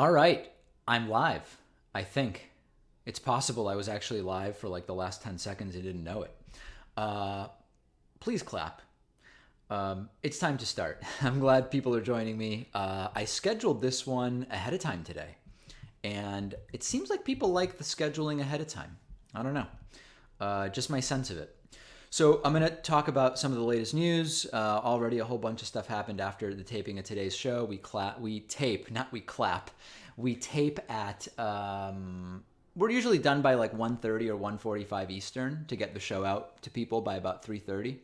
All right, I'm live. I think it's possible I was actually live for like the last 10 seconds and didn't know it. Uh, Please clap. It's time to start. I'm glad people are joining me. I scheduled this one ahead of time today, and it seems like people like the scheduling ahead of time. I don't know. Just my sense of it. So I'm going to talk about some of the latest news. Already a whole bunch of stuff happened after the taping of today's show. We tape, not we clap. We tape at, we're usually done by like 1:30 or 1:45 Eastern to get the show out to people by about 3:30.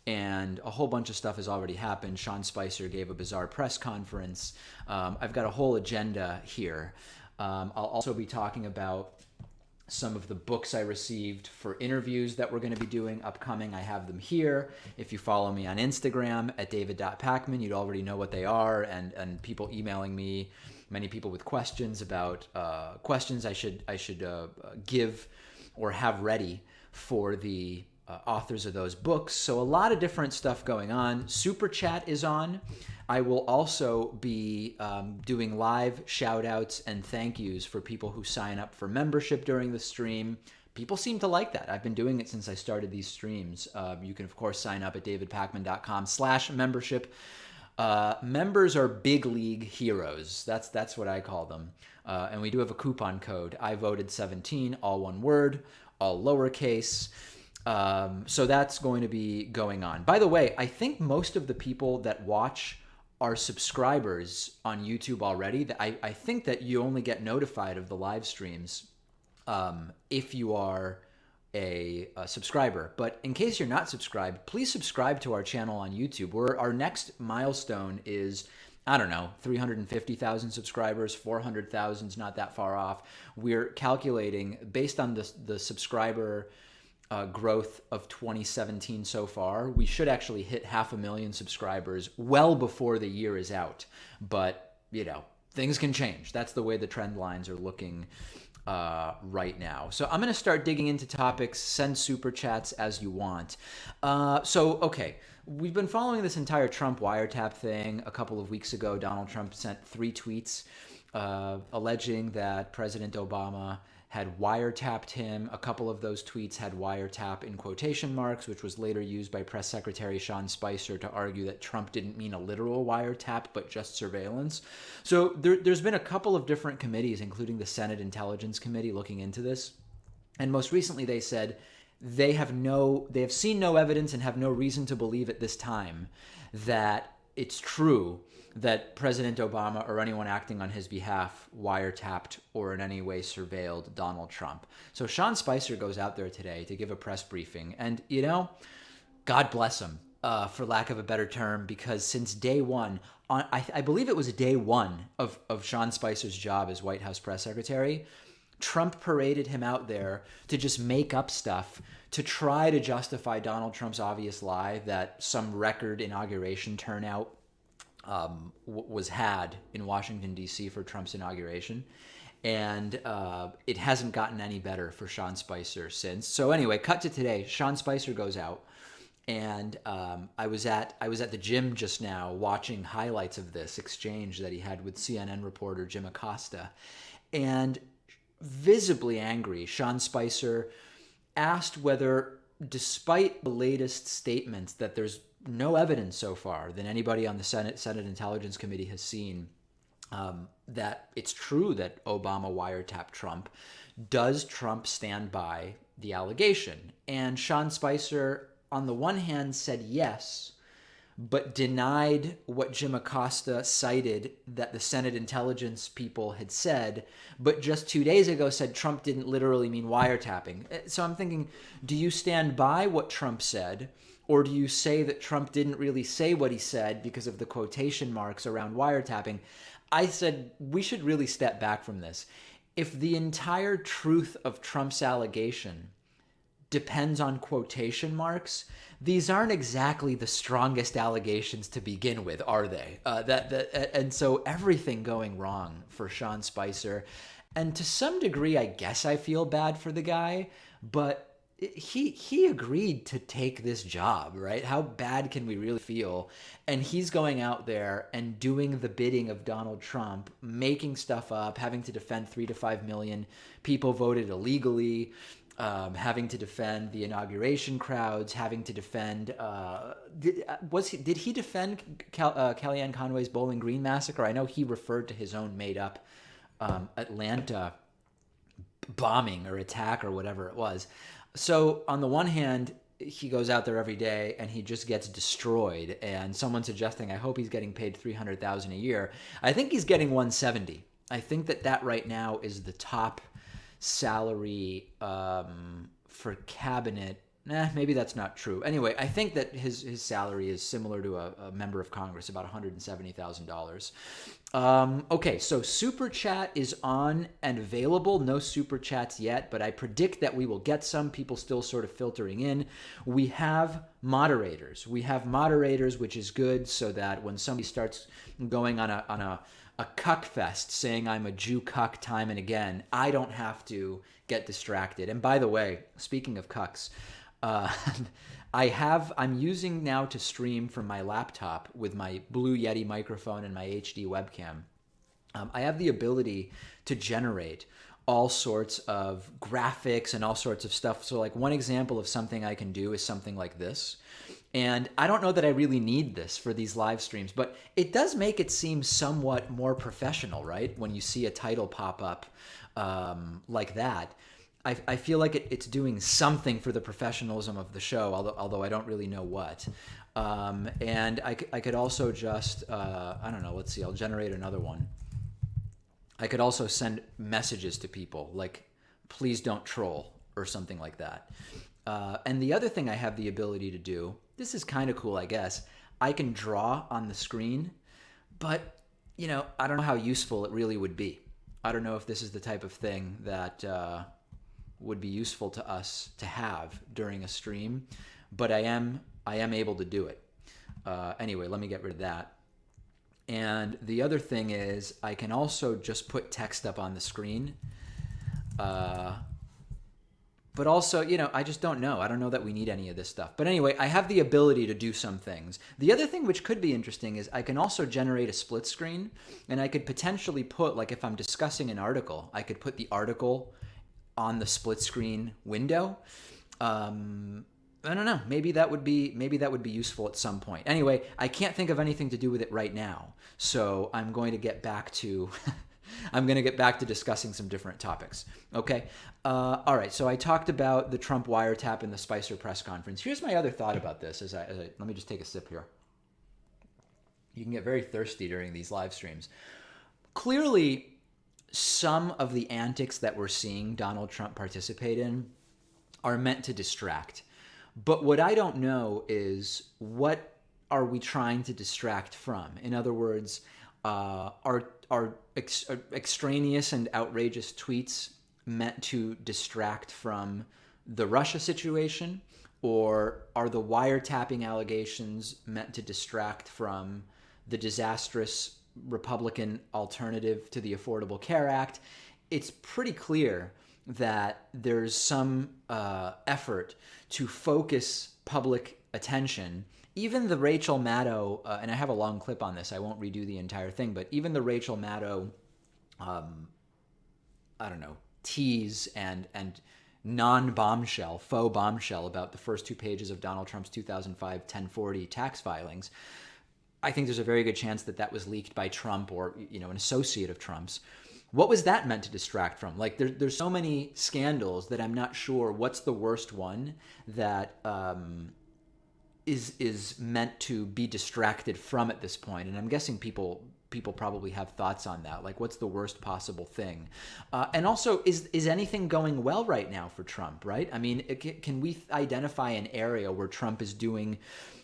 And a whole bunch of stuff has already happened. Sean Spicer gave a bizarre press conference. I've got a whole agenda here. I'll also be talking about some of the books I received for interviews that we're going to be doing upcoming. I have them here. If you follow me on Instagram at david.pakman, you'd already know what they are. And people emailing me, many people with questions about questions I should give or have ready for the authors of those books. So a lot of different stuff going on. Super Chat is on. I will also be doing live shout outs and thank yous for people who sign up for membership during the stream. People seem to like that. I've been doing it since I started these streams. You can, of course, sign up at davidpakman.com/membership. Members are big league heroes. That's what I call them. And we do have a coupon code. I voted 17, all one word, all lowercase. So that's going to be going on. By the way, I think most of the people that watch are subscribers on YouTube already. I think that you only get notified of the live streams if you are a subscriber. But in case you're not subscribed, please subscribe to our channel on YouTube. Our next milestone is, I don't know, 350,000 subscribers, 400,000 is not that far off. We're calculating based on the subscriber growth of 2017 so far. We should actually hit 500,000 subscribers well before the year is out. But, you know, things can change. That's the way the trend lines are looking right now. So I'm going to start digging into topics. Send super chats as you want. Okay. We've been following this entire Trump wiretap thing. A couple of weeks ago, Donald Trump sent 3 tweets alleging that President Obama had wiretapped him. A couple of those tweets had wiretap in quotation marks, which was later used by Press Secretary Sean Spicer to argue that Trump didn't mean a literal wiretap, but just surveillance. So there's been a couple of different committees, including the Senate Intelligence Committee, looking into this. And most recently they said they have seen no evidence and have no reason to believe at this time that it's true that President Obama or anyone acting on his behalf wiretapped or in any way surveilled Donald Trump. So Sean Spicer goes out there today to give a press briefing. And, you know, God bless him, for lack of a better term, because since day one, I believe it was day one of Sean Spicer's job as White House press secretary, Trump paraded him out there to just make up stuff to try to justify Donald Trump's obvious lie that some record inauguration turnout was had in Washington, D.C. for Trump's inauguration. And it hasn't gotten any better for Sean Spicer since. So anyway, cut to today. Sean Spicer goes out. And I was at the gym just now watching highlights of this exchange that he had with CNN reporter Jim Acosta. And visibly angry, Sean Spicer asked whether, despite the latest statements that there's no evidence so far that anybody on the Senate Intelligence Committee has seen that it's true that Obama wiretapped Trump, does Trump stand by the allegation? And Sean Spicer, on the one hand, said yes, but denied what Jim Acosta cited that the Senate intelligence people had said, but just 2 days ago said Trump didn't literally mean wiretapping. So I'm thinking, do you stand by what Trump said, or do you say that Trump didn't really say what he said because of the quotation marks around wiretapping? I said we should really step back from this. If the entire truth of Trump's allegation depends on quotation marks, these aren't exactly the strongest allegations to begin with, are they? And so everything going wrong for Sean Spicer. And to some degree, I guess I feel bad for the guy, but he agreed to take this job, right? How bad can we really feel? And he's going out there and doing the bidding of Donald Trump, making stuff up, having to defend 3 to 5 million people voted illegally, having to defend the inauguration crowds, having to defend. Did he defend Kellyanne Conway's Bowling Green massacre? I know he referred to his own made up Atlanta bombing or attack or whatever it was. So on the one hand, he goes out there every day and he just gets destroyed. And someone suggesting, I hope he's getting paid $300,000 a year. I think he's getting 170. I think that right now is the top salary for cabinet. Maybe that's not true. Anyway, I think that his salary is similar to a member of Congress, about $170,000. Okay, so Super Chat is on and available. No Super Chats yet, but I predict that we will get some. People still sort of filtering in. We have moderators. Which is good, so that when somebody starts going on a cuck fest saying I'm a Jew cuck time and again, I don't have to get distracted. And by the way, speaking of cucks, I'm using now to stream from my laptop with my Blue Yeti microphone and my HD webcam. I have the ability to generate all sorts of graphics and all sorts of stuff. So like one example of something I can do is something like this. And I don't know that I really need this for these live streams, but it does make it seem somewhat more professional, right? When you see a title pop up like that. I feel like it's doing something for the professionalism of the show, although I don't really know what. And I could also just, I don't know, let's see, I'll generate another one. I could also send messages to people like, please don't troll or something like that. And the other thing I have the ability to do, this is kind of cool, I guess. I can draw on the screen, but, I don't know how useful it really would be. I don't know if this is the type of thing that would be useful to us to have during a stream, but I am able to do it. Anyway, let me get rid of that. And the other thing is I can also just put text up on the screen. But also, I just don't know. I don't know that we need any of this stuff. But anyway, I have the ability to do some things. The other thing which could be interesting is I can also generate a split screen, and I could potentially put, like if I'm discussing an article, I could put the article on the split screen window. I don't know. Maybe that would be useful at some point. Anyway, I can't think of anything to do with it right now, so I'm going to get back to discussing some different topics. Okay. All right. So I talked about the Trump wiretap and the Spicer press conference. Here's my other thought about this. Let me just take a sip here. You can get very thirsty during these live streams. Clearly, some of the antics that we're seeing Donald Trump participate in are meant to distract. But what I don't know is, what are we trying to distract from? In other words, are extraneous and outrageous tweets meant to distract from the Russia situation? Or are the wiretapping allegations meant to distract from the disastrous Republican alternative to the Affordable Care Act? It's pretty clear that there's some effort to focus public attention. Even the Rachel Maddow, and I have a long clip on this, I won't redo the entire thing, but even the Rachel Maddow, tease and non-bombshell, faux bombshell about the first 2 pages of Donald Trump's 2005 1040 tax filings, I think there's a very good chance that was leaked by Trump or, an associate of Trump's. What was that meant to distract from? Like, there's so many scandals that I'm not sure what's the worst one that is meant to be distracted from at this point. And I'm guessing people probably have thoughts on that. Like, what's the worst possible thing? And also, is anything going well right now for Trump, right? I mean, can we identify an area where Trump is doing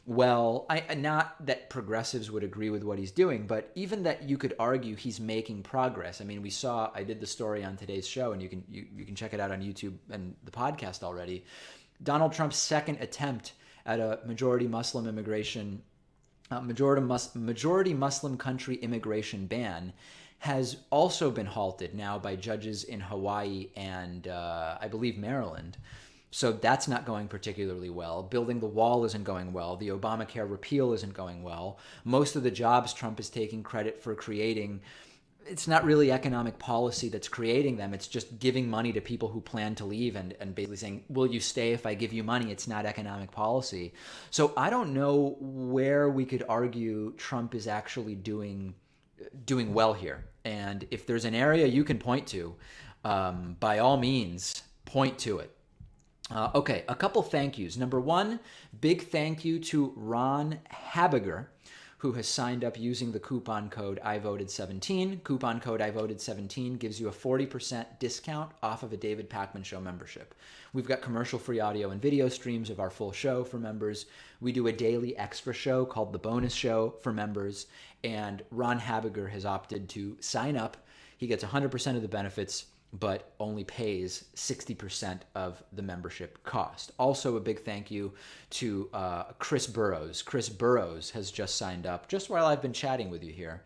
well? Not that progressives would agree with what he's doing, but even that you could argue he's making progress. I mean, I did the story on today's show, and you can check it out on YouTube and the podcast already. Donald Trump's second attempt at a majority Muslim country immigration ban has also been halted now by judges in Hawaii and I believe Maryland. So that's not going particularly well. Building the wall isn't going well. The Obamacare repeal isn't going well. Most of the jobs Trump is taking credit for creating, it's not really economic policy that's creating them. It's just giving money to people who plan to leave and basically saying, will you stay if I give you money? It's not economic policy. So I don't know where we could argue Trump is actually doing well here. And if there's an area you can point to, by all means, point to it. Okay, a couple thank yous. Number one, big thank you to Ron Habiger, who has signed up using the coupon code IVoted17. Coupon code IVoted17 gives you a 40% discount off of a David Pakman Show membership. We've got commercial-free audio and video streams of our full show for members. We do a daily extra show called The Bonus Show for members, and Ron Habiger has opted to sign up. He gets 100% of the benefits, but only pays 60% of the membership cost. Also, a big thank you to Chris Burrows. Chris Burrows has just signed up just while I've been chatting with you here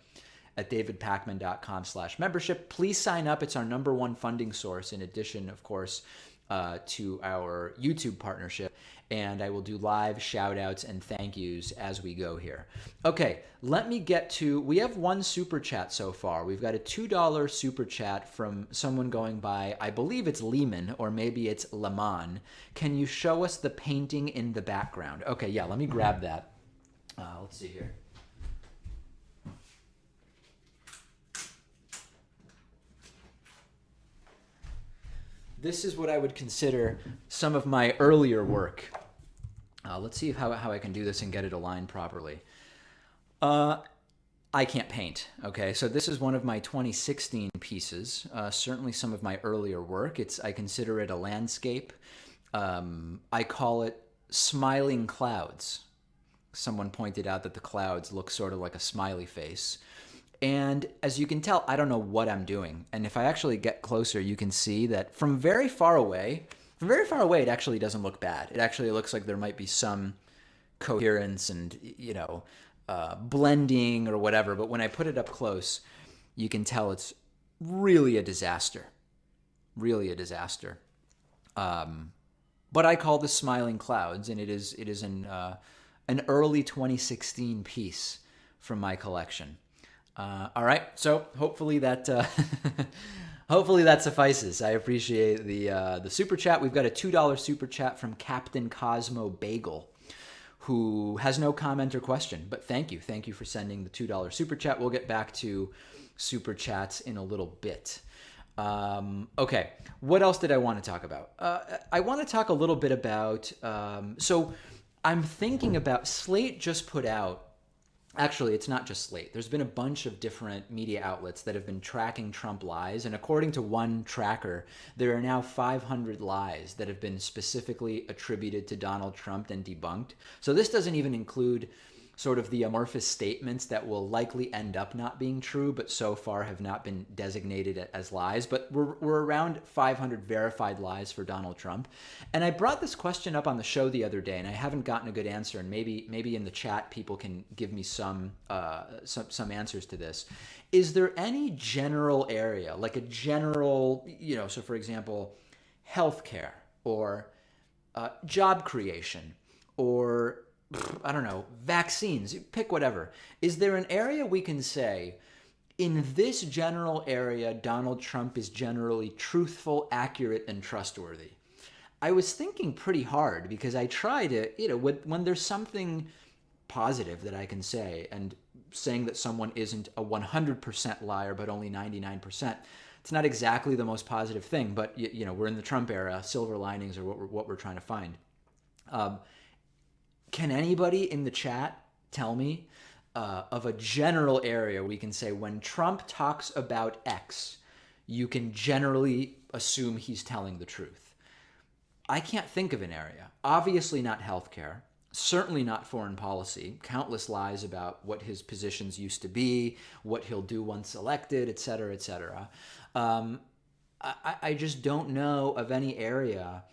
at davidpakman.com/membership. Please sign up. It's our number one funding source, in addition, of course, to our YouTube partnership. And I will do live shout outs and thank yous as we go here. Okay, let me get to, we have one super chat so far. We've got a $2 super chat from someone going by, I believe it's Lehman, or maybe it's Leman. Can you show us the painting in the background? Okay, yeah, let me grab that. Let's see here. This is what I would consider some of my earlier work. Let's see how I can do this and get it aligned properly. I can't paint, okay? So this is one of my 2016 pieces, certainly some of my earlier work. I consider it a landscape. I call it Smiling Clouds. Someone pointed out that the clouds look sort of like a smiley face. And as you can tell, I don't know what I'm doing. And if I actually get closer, you can see that from very far away, it actually doesn't look bad. It actually looks like there might be some coherence and, blending or whatever. But when I put it up close, you can tell it's really a disaster. Really a disaster. But I call this Smiling Clouds, and it is an early 2016 piece from my collection. All right, so hopefully that suffices. I appreciate the super chat. We've got a $2 super chat from Captain Cosmo Bagel, who has no comment or question, but thank you for sending the $2 super chat. We'll get back to super chats in a little bit. Okay, what else did I want to talk about? I want to talk a little bit about. So I'm thinking about Slate just put out. Actually, it's not just Slate. There's been a bunch of different media outlets that have been tracking Trump lies. And according to one tracker, there are now 500 lies that have been specifically attributed to Donald Trump and debunked. So this doesn't even include sort of the amorphous statements that will likely end up not being true, but so far have not been designated as lies. But we're around 500 verified lies for Donald Trump. And I brought this question up on the show the other day, and I haven't gotten a good answer. And maybe in the chat people can give me some answers to this. Is there any general area, like a general, so for example, healthcare or job creation or I don't know, vaccines, pick whatever. Is there an area we can say, in this general area, Donald Trump is generally truthful, accurate, and trustworthy? I was thinking pretty hard because I try to, when there's something positive that I can say, and saying that someone isn't a 100% liar but only 99%, it's not exactly the most positive thing, but, we're in the Trump era. Silver linings are what we're trying to find. Can anybody in the chat tell me of a general area we can say when Trump talks about X, you can generally assume he's telling the truth? I can't think of an area. Obviously not healthcare, certainly not foreign policy, countless lies about what his positions used to be, what he'll do once elected, et cetera, et cetera. I just don't know of any area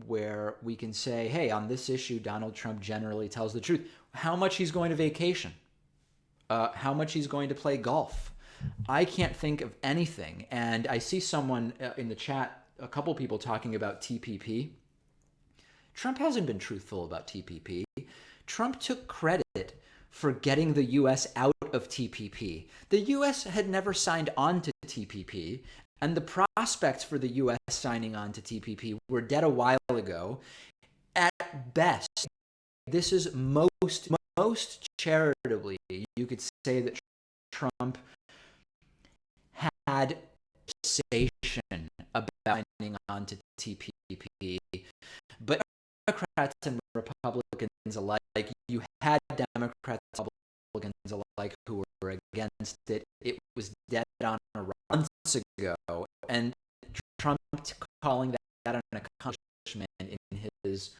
where we can say, hey, on this issue, Donald Trump generally tells the truth. How much he's going to vacation, how much he's going to play golf. I can't think of anything. And I see someone in the chat a couple people talking about TPP. Trump hasn't been truthful about TPP. Trump took credit for getting the U.S. out of TPP. The U.S. had never signed on to TPP, and the prospects for the U.S. signing on to TPP were dead a while ago. At best, this is most charitably, you could say that Trump had conversation about signing on to TPP, but Democrats and Republicans alike, you had Democrats and Republicans alike who were against it. It was dead on months ago, and Trump calling that an accomplishment in his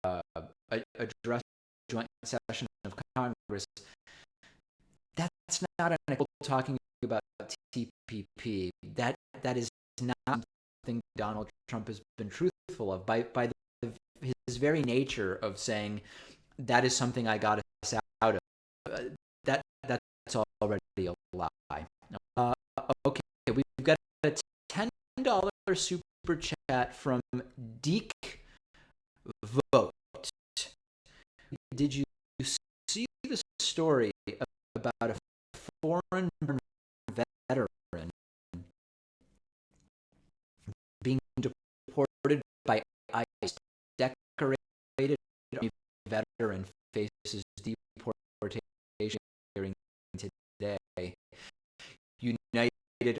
address joint session of Congress. That's not an talking about TPP. That is not something Donald Trump has been truthful of by his very nature of saying that is something I got us out of. That's already a lie. Okay, we've got a $10 super chat from Deke Vote. Did you see the story about a foreign veteran being deported by ICE? Decorated veteran faces deportation hearing today. United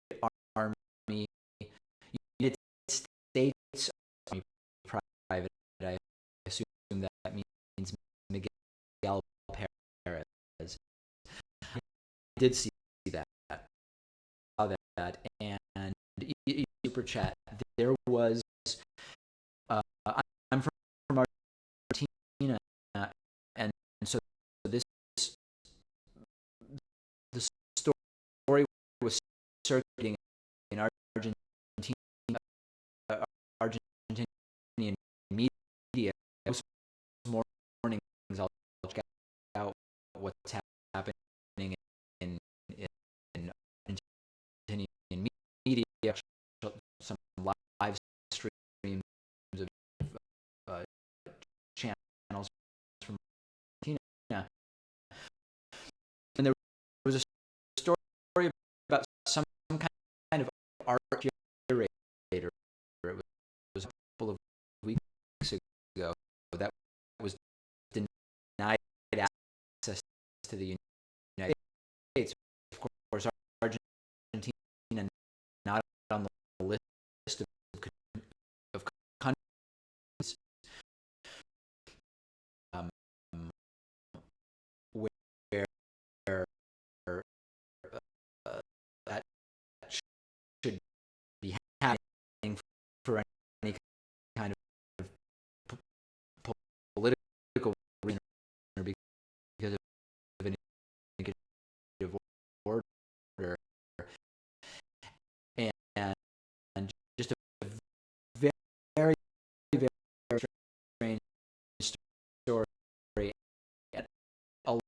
Army, United States Army Private. I assume that means Miguel Perez. I did see that, saw that, and super chat. There was. I'm from Argentina, and so this the story was circulating in Argentinian media. Most mornings I'll check out what's happening in Argentinian media. Some live streams of channels from Argentina, and there was a story about some kind of art curator. It was a couple of weeks ago that was denied access to the United States. Of course, Argentina not on the list of countries where that should be happening for any kind of political reason or because of an executive order, and just a very, very, very strange story. And a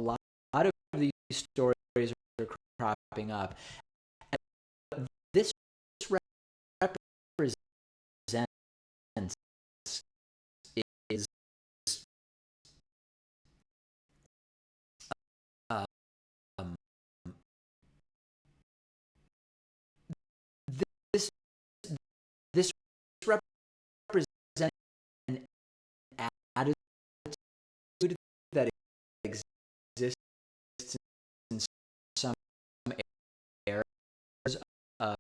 lot of these stories are cropping up. And this represents is um, this this represents an attitude that exists in some areas of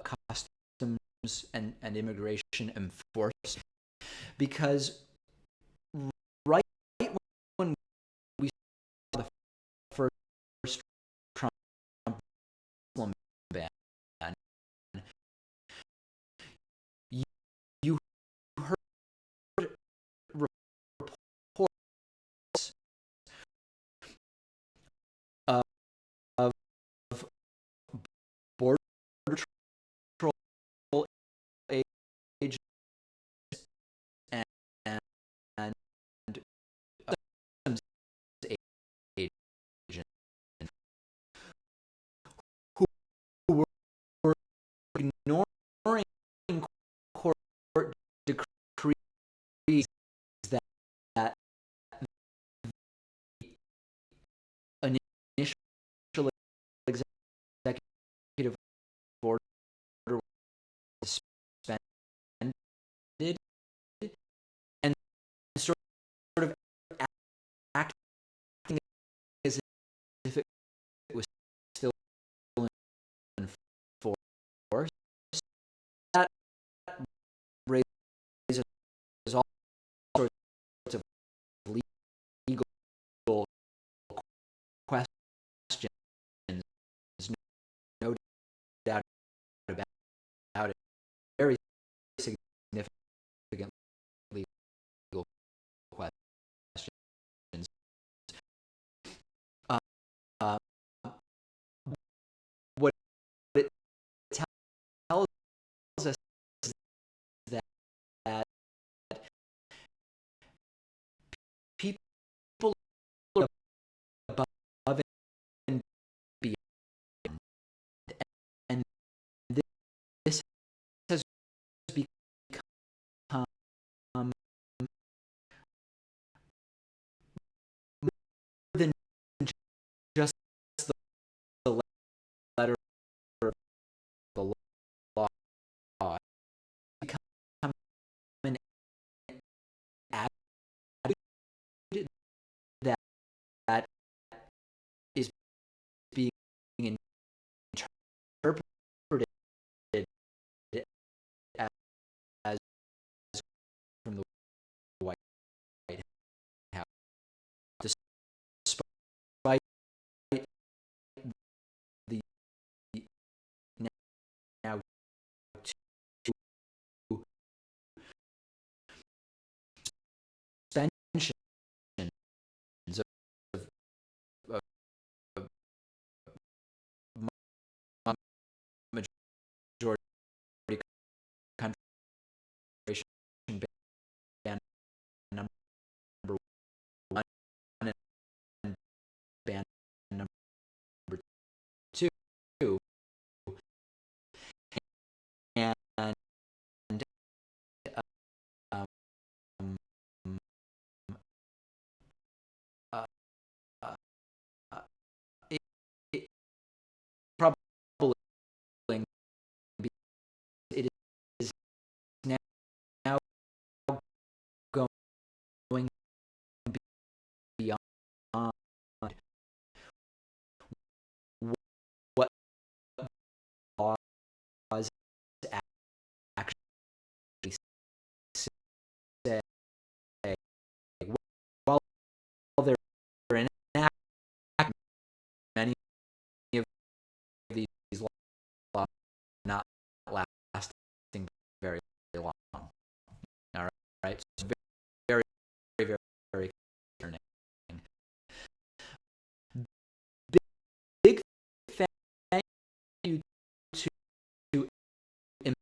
customs and immigration enforcement, because right when we saw the first Trump ban, you heard reports of border patrol agents and that, that the initial executive order was suspended and sort of acting as if it was still in force. That raises all sorts of legal questions, no doubt about it. Very significant legal questions. Uh, uh, what it tells us is that people are above and beyond, and this has become more than just the letter of the law. It's become an attitude that is being interpreted as from the White House, despite the now two suspensions of majority concentration ban number one and ban number two, and um, uh, uh, it, it probably it is now going beyond what laws actually say. While they're enacted, many of these laws not lasting very long. All right, so it's very, very, very concerning. Big thank you to Imelda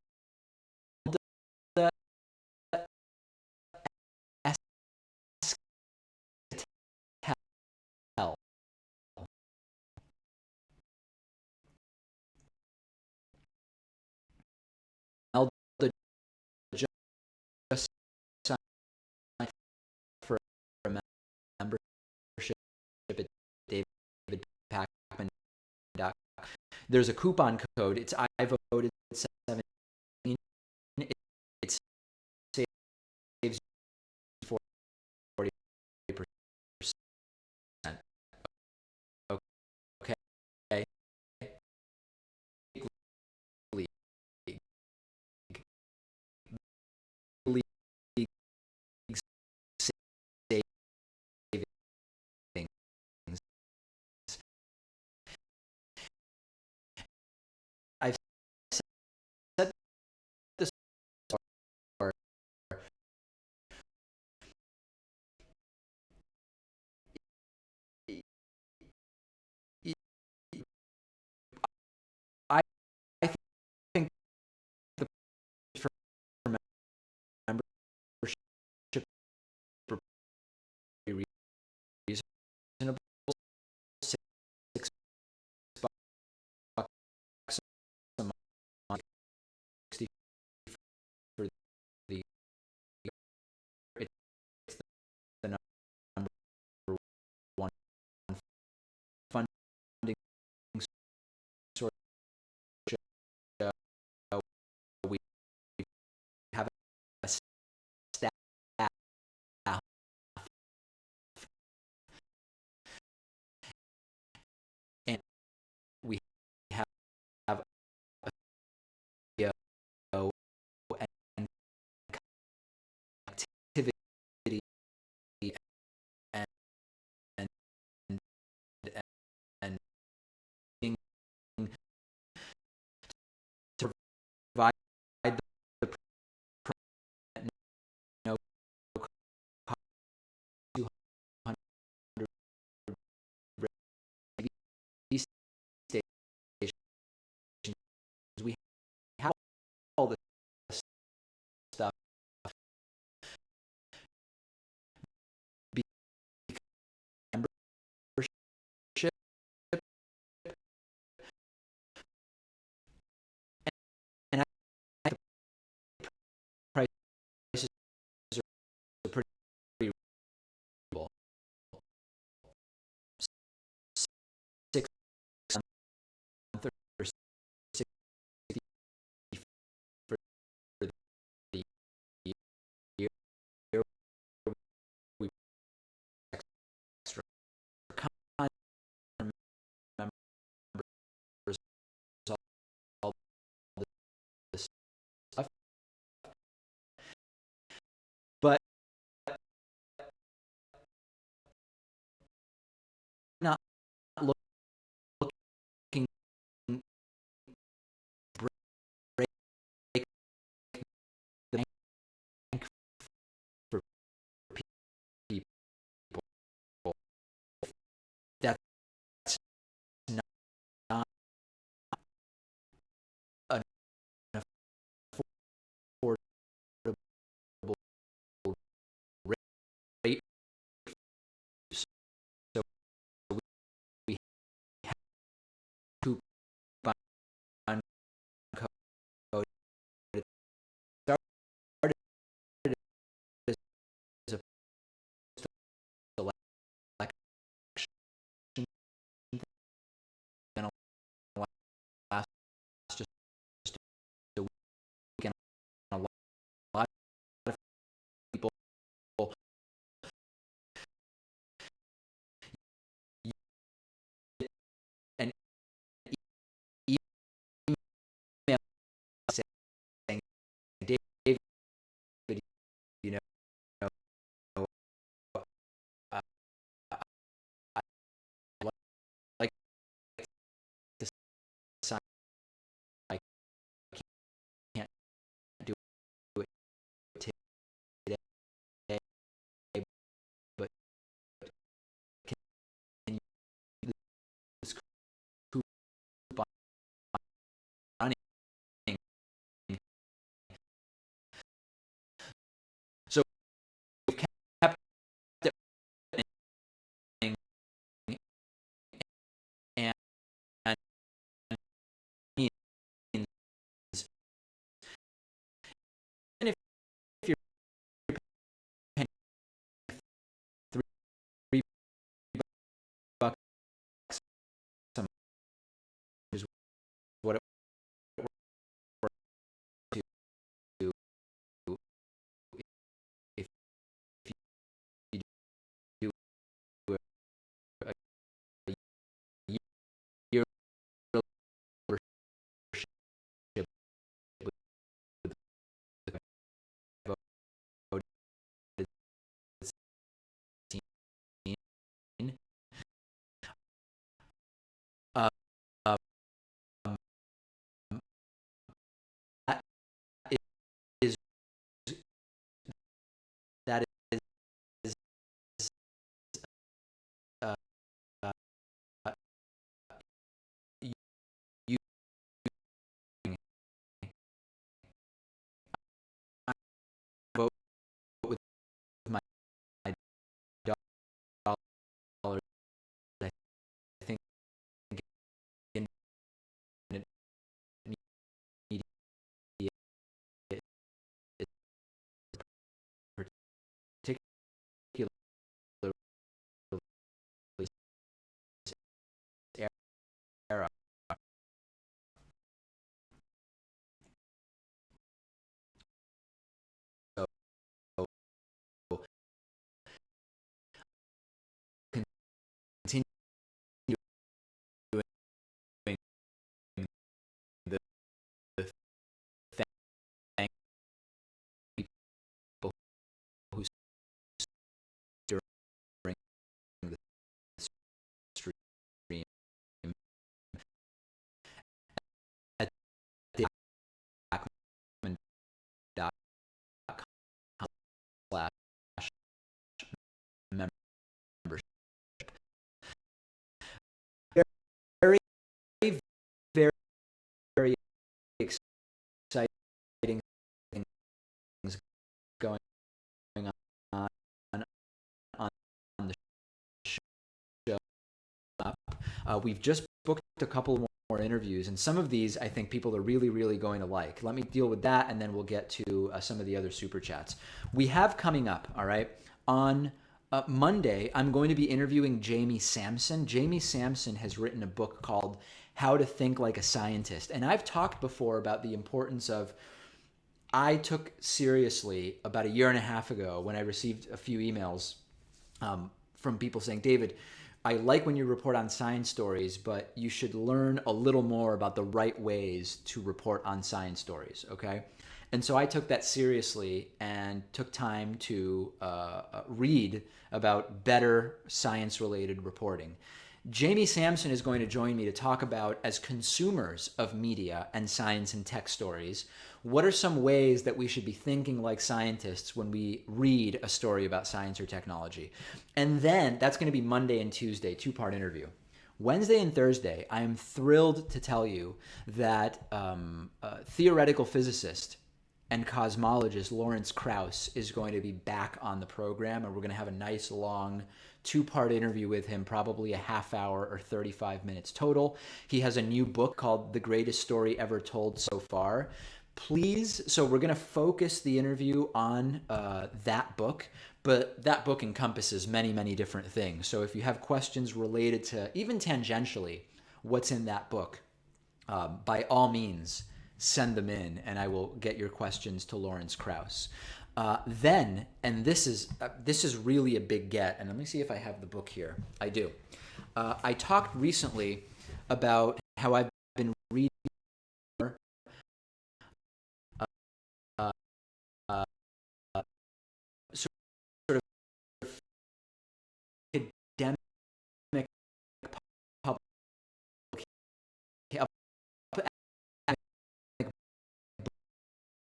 Escatel. Imelda just signed for a membership at David Pakman. There's a coupon code. It's I voted 17. It saves 40%. Okay. League. League savings. I've said We've just booked a couple more interviews, and some of these I think people are really, really going to like. Let me deal with that, and then we'll get to some of the other super chats. We have coming up, all right, on Monday, I'm going to be interviewing Jamie Sampson. Jamie Sampson has written a book called How to Think Like a Scientist. And I've talked before about the importance of, I took seriously about a year and a half ago when I received a few emails from people saying, David, I like when you report on science stories, but you should learn a little more about the right ways to report on science stories, okay? And so I took that seriously and took time to read about better science-related reporting. Jamie Sampson is going to join me to talk about, as consumers of media and science and tech stories, what are some ways that we should be thinking like scientists when we read a story about science or technology. And then that's going to be Monday and Tuesday, two-part interview. Wednesday and Thursday, I am thrilled to tell you that theoretical physicist and cosmologist Lawrence Krauss is going to be back on the program, and we're going to have a nice long two-part interview with him, probably a half hour or 35 minutes total. He has a new book called The Greatest Story Ever Told So Far. Please, so we're going to focus the interview on that book, but that book encompasses many, many different things. So if you have questions related to, even tangentially, what's in that book, by all means, send them in, and I will get your questions to Lawrence Krauss. Then, and this is really a big get, and let me see if I have the book here. I do. I talked recently about how I've been reading sort of academic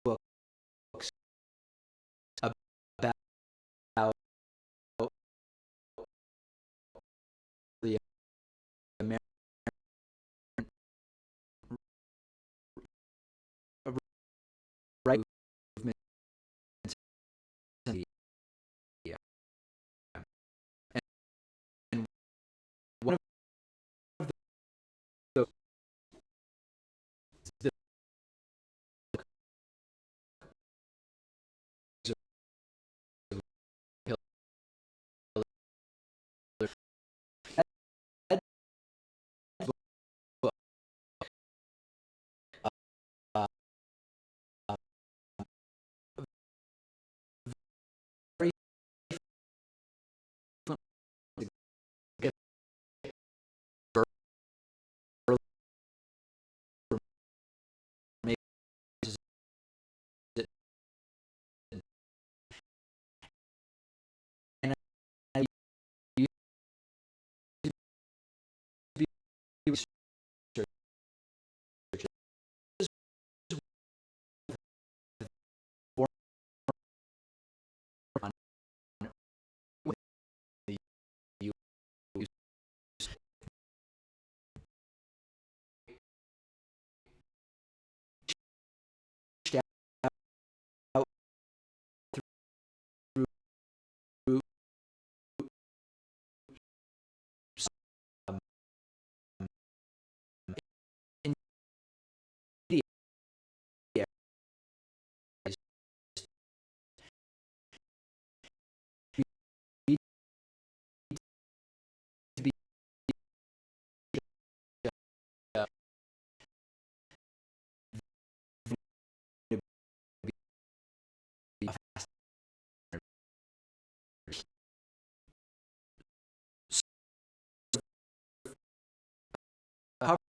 books about the American right movement. And one of the very and I used to be researchers on the out through um, India to be cover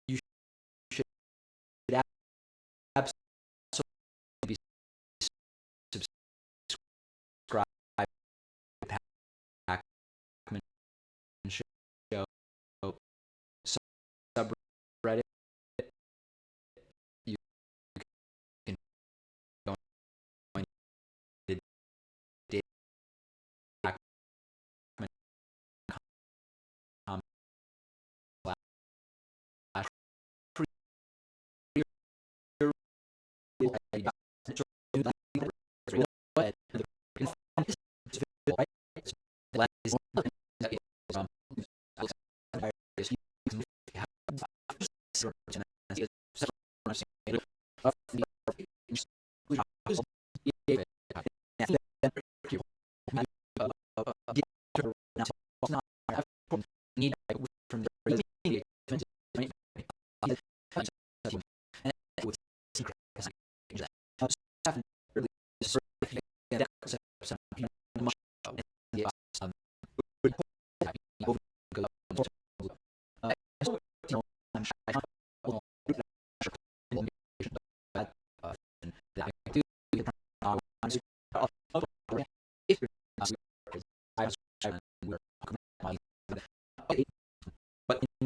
You should absolutely be subscribed to Pakman Show subreddit. You can go into need from the but in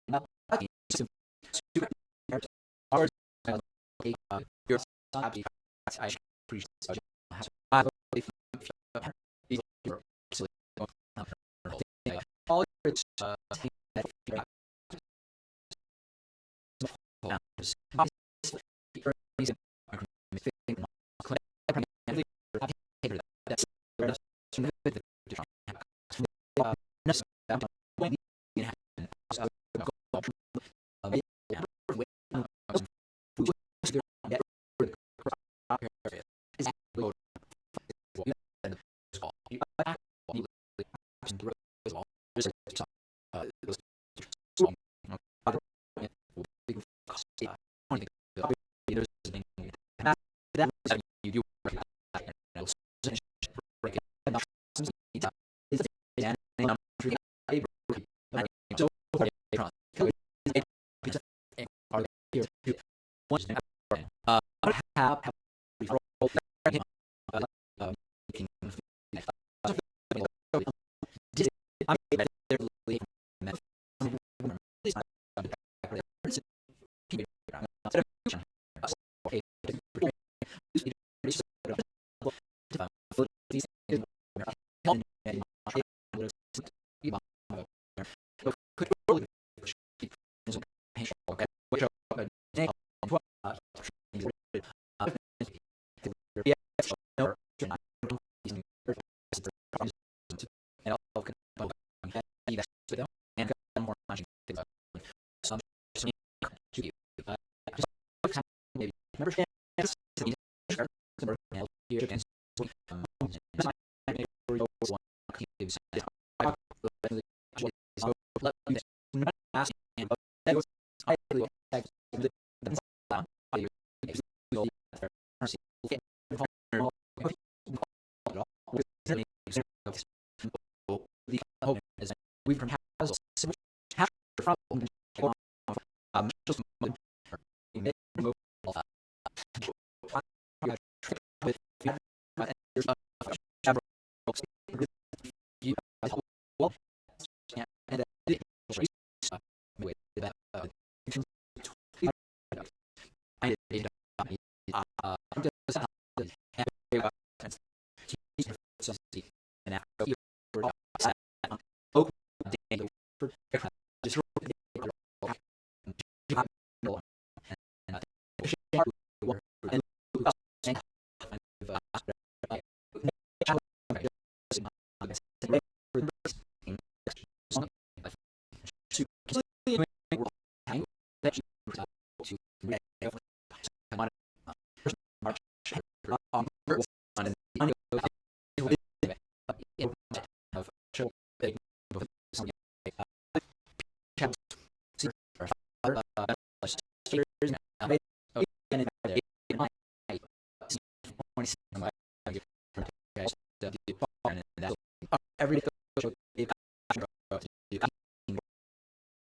that I appreciate all you do just every day